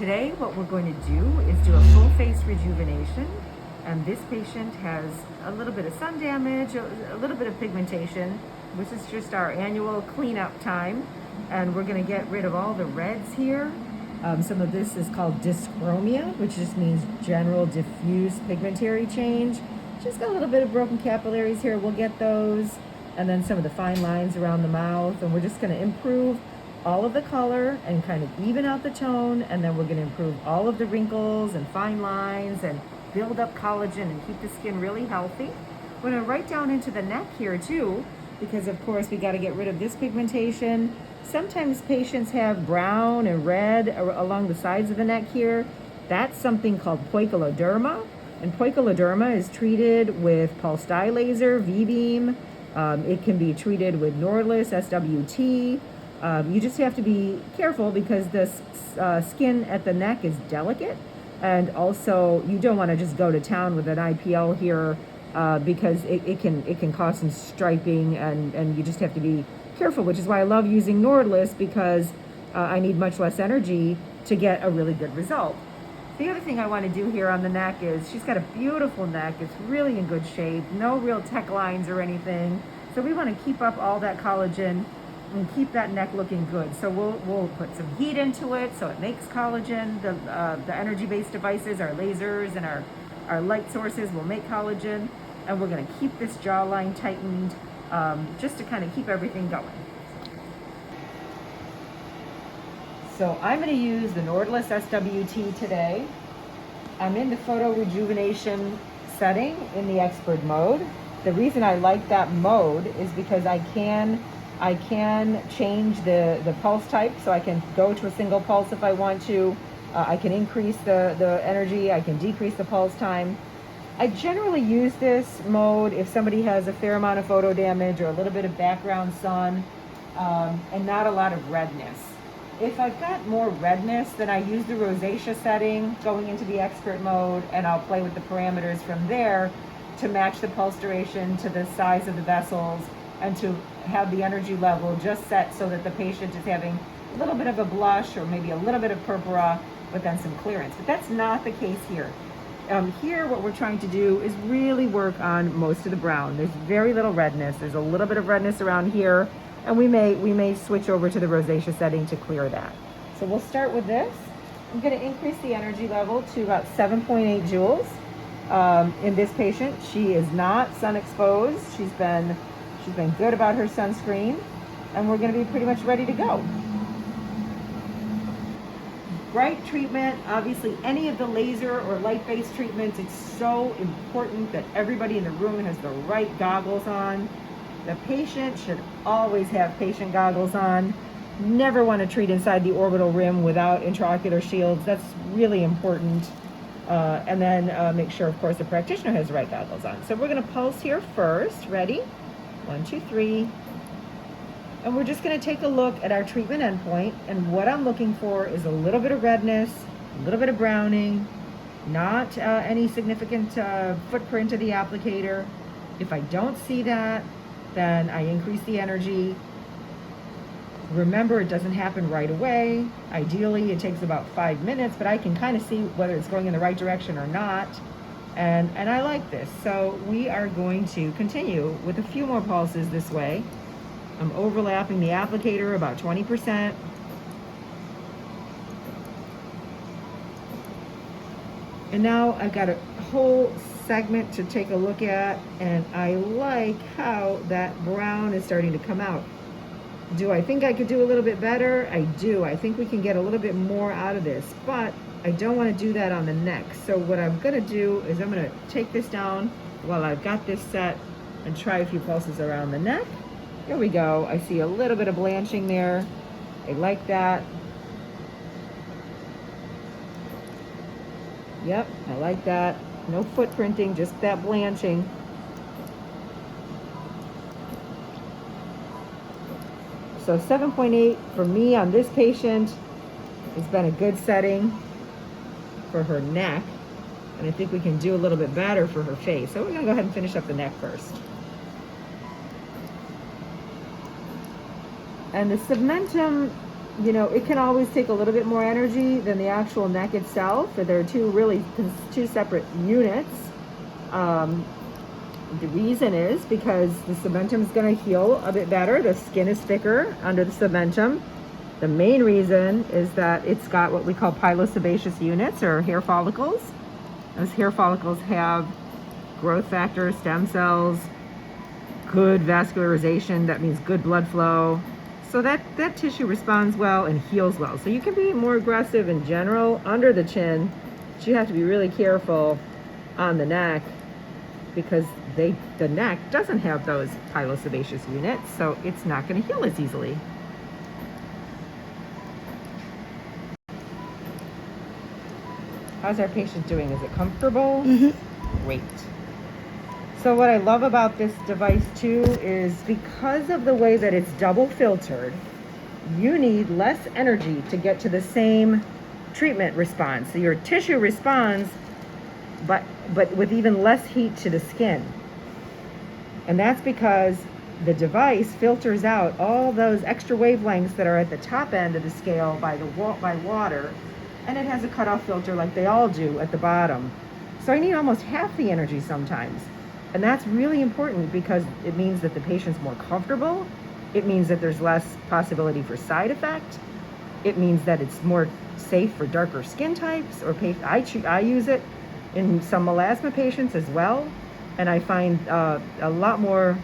today what we're going to do is do a full face rejuvenation. And this patient has a little bit of sun damage, a little bit of pigmentation, which is just our annual cleanup time. And we're going to get rid of all the reds here. Some of this is called dyschromia, which just means general diffuse pigmentary change. She's got a little bit of broken capillaries here. We'll get those. And then some of the fine lines around the mouth. And we're just going to improve all of the color and kind of even out the tone. And then we're going to improve all of the wrinkles and fine lines and build up collagen and keep the skin really healthy. We're going to right down into the neck here too, because of course we got to get rid of this pigmentation. Sometimes patients have brown and red along the sides of the neck here. That's something called poikiloderma. And poikiloderma is treated with pulsed dye laser, V-beam. It can be treated with Nordlys, SWT. You just have to be careful because the skin at the neck is delicate. And also you don't want to just go to town with an IPL here because it can cause some striping and you just have to be careful, which is why I love using Nordlys because I need much less energy to get a really good result. The other thing I want to do here on the neck is she's got a beautiful neck. It's really in good shape, no real tech lines or anything. So we want to keep up all that collagen and keep that neck looking good. So we'll put some heat into it so it makes collagen. The energy-based devices, our lasers and our light sources will make collagen. And we're going to keep this jawline tightened just to kind of keep everything going. So I'm going to use the Nordlys SWT today. I'm in the photorejuvenation setting in the expert mode. The reason I like that mode is because I can change the pulse type, so I can go to a single pulse if I want to. I can increase the energy, I can decrease the pulse time. I generally use this mode if somebody has a fair amount of photo damage or a little bit of background sun and not a lot of redness. If I've got more redness, then I use the rosacea setting going into the expert mode, and I'll play with the parameters from there to match the pulse duration to the size of the vessels and to have the energy level just set so that the patient is having a little bit of a blush or maybe a little bit of purpura, but then some clearance. But that's not the case here. Here, what we're trying to do is really work on most of the brown. There's very little redness. There's a little bit of redness around here, and we may switch over to the rosacea setting to clear that. So we'll start with this. I'm going to increase the energy level to about 7.8 joules. In this patient, she is not sun exposed. She's been good about her sunscreen, and we're going to be pretty much ready to go. Bright treatment, obviously any of the laser or light-based treatments, it's so important that everybody in the room has the right goggles on. The patient should always have patient goggles on. Never want to treat inside the orbital rim without intraocular shields. That's really important. And then make sure, of course, the practitioner has the right goggles on. So we're going to pulse here first. Ready? 1, 2, 3. And we're just going to take a look at our treatment endpoint. And what I'm looking for is a little bit of redness, a little bit of browning, not any significant footprint of the applicator. If I don't see that, then I increase the energy. Remember, it doesn't happen right away. Ideally, it takes about 5 minutes, but I can kind of see whether it's going in the right direction or not. And I like this. So we are going to continue with a few more pulses this way. I'm overlapping the applicator about 20%. And now I've got a whole segment to take a look at, and I like how that brown is starting to come out. Do I think I could do a little bit better? I do. I think we can get a little bit more out of this, but I don't want to do that on the neck. So what I'm going to do is I'm going to take this down while I've got this set and try a few pulses around the neck. Here we go. I see a little bit of blanching there. I like that. Yep, I like that. No footprinting, just that blanching. So 7.8 for me on this patient has been a good setting for her neck. And I think we can do a little bit better for her face. So we're going to go ahead and finish up the neck first. And the segmentum you know, it can always take a little bit more energy than the actual neck itself. There are two separate units. The reason is because the cementum is going to heal a bit better. The skin is thicker under the cementum. The main reason is that it's got what we call pilosebaceous units, or hair follicles. Those hair follicles have growth factors, stem cells, good vascularization. That means good blood flow. So that tissue responds well and heals well. So you can be more aggressive in general under the chin, but you have to be really careful on the neck, because the neck doesn't have those pilosebaceous units, so it's not going to heal as easily. How's our patient doing? Is it comfortable? Mm-hmm. Great. So what I love about this device too is because of the way that it's double filtered, you need less energy to get to the same treatment response. So your tissue responds, but with even less heat to the skin. And that's because the device filters out all those extra wavelengths that are at the top end of the scale by water, and it has a cutoff filter like they all do at the bottom. So I need almost half the energy sometimes. And that's really important because it means that the patient's more comfortable. It means that there's less possibility for side effect. It means that it's more safe for darker skin types, or I use it in some melasma patients as well. And I find a lot more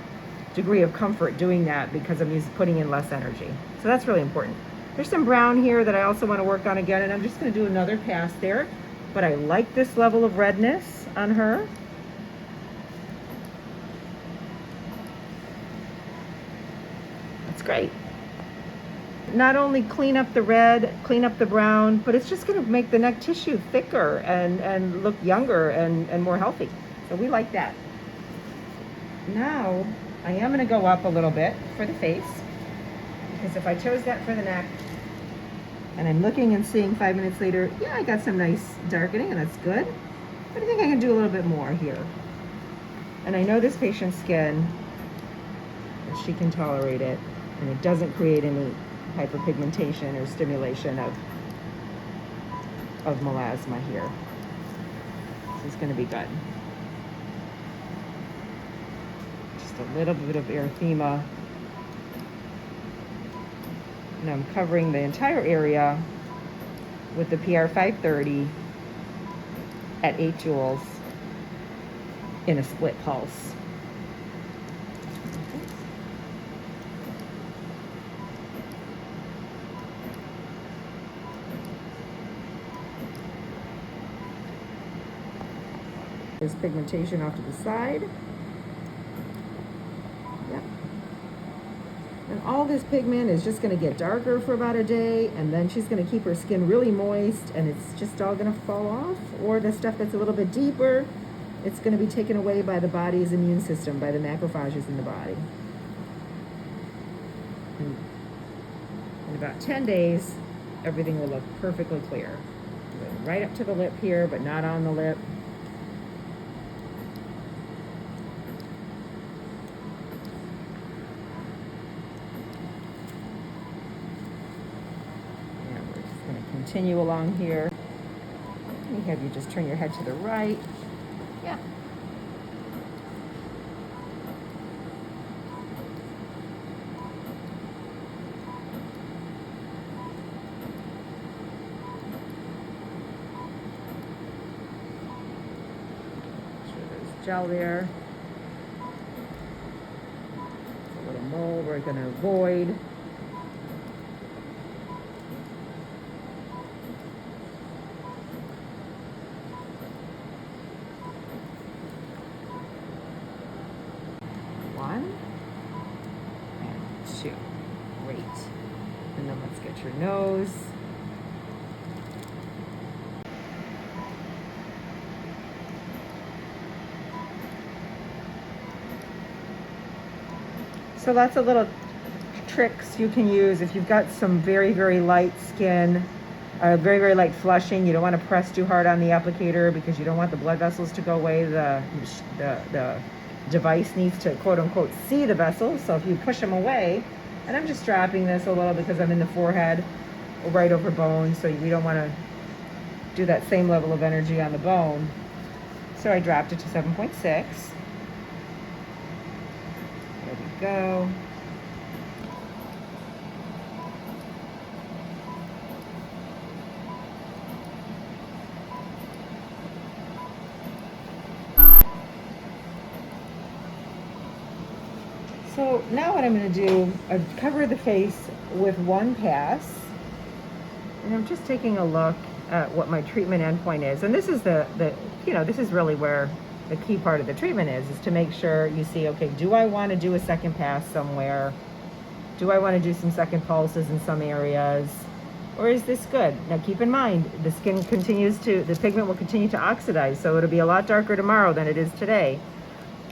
degree of comfort doing that because I'm putting in less energy. So that's really important. There's some brown here that I also want to work on again, and I'm just going to do another pass there. But I like this level of redness on her. That's great. Not only clean up the red, clean up the brown, but it's just going to make the neck tissue thicker and look younger and more healthy. So we like that. Now, I am going to go up a little bit for the face, because if I chose that for the neck, and I'm looking and seeing 5 minutes later, yeah, I got some nice darkening, and that's good. But I think I can do a little bit more here. And I know this patient's skin, that she can tolerate it, and it doesn't create any hyperpigmentation or stimulation of melasma here. This is going to be good. Just a little bit of erythema. And I'm covering the entire area with the PR530 at 8 joules in a split pulse. There's pigmentation off to the side. Yep. And all this pigment is just going to get darker for about a day, and then she's going to keep her skin really moist, and it's just all going to fall off. Or the stuff that's a little bit deeper, it's going to be taken away by the body's immune system, by the macrophages in the body. And in about 10 days, everything will look perfectly clear. Right up to the lip here, but not on the lip. Continue along here. Let me have you just turn your head to the right. Yeah. Sure, there's gel there. A little mole we're going to avoid. Two. Great. And then let's get your nose. So lots of little tricks you can use if you've got some very, very light skin, very, very light flushing. You don't want to press too hard on the applicator because you don't want the blood vessels to go away. The device needs to, quote unquote, see the vessels. So if you push them away, and I'm just dropping this a little because I'm in the forehead, right over bone, so we don't want to do that same level of energy on the bone. So I dropped it to 7.6. There we go. So now what I'm going to do, I cover the face with one pass, and I'm just taking a look at what my treatment endpoint is. And this is this is really where the key part of the treatment is to make sure you see, okay, do I want to do a second pass somewhere? Do I want to do some second pulses in some areas? Or is this good? Now keep in mind, the pigment will continue to oxidize, so it'll be a lot darker tomorrow than it is today.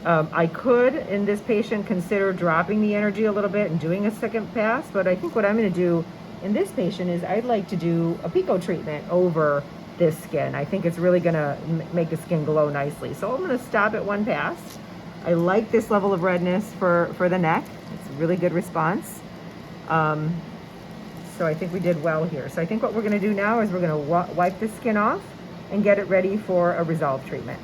I could, in this patient, consider dropping the energy a little bit and doing a second pass, but I think what I'm going to do in this patient is I'd like to do a pico treatment over this skin. I think it's really going to make the skin glow nicely. So I'm going to stop at one pass. I like this level of redness for the neck. It's a really good response. So I think we did well here. So I think what we're going to do now is we're going to wipe the skin off and get it ready for a resolve treatment.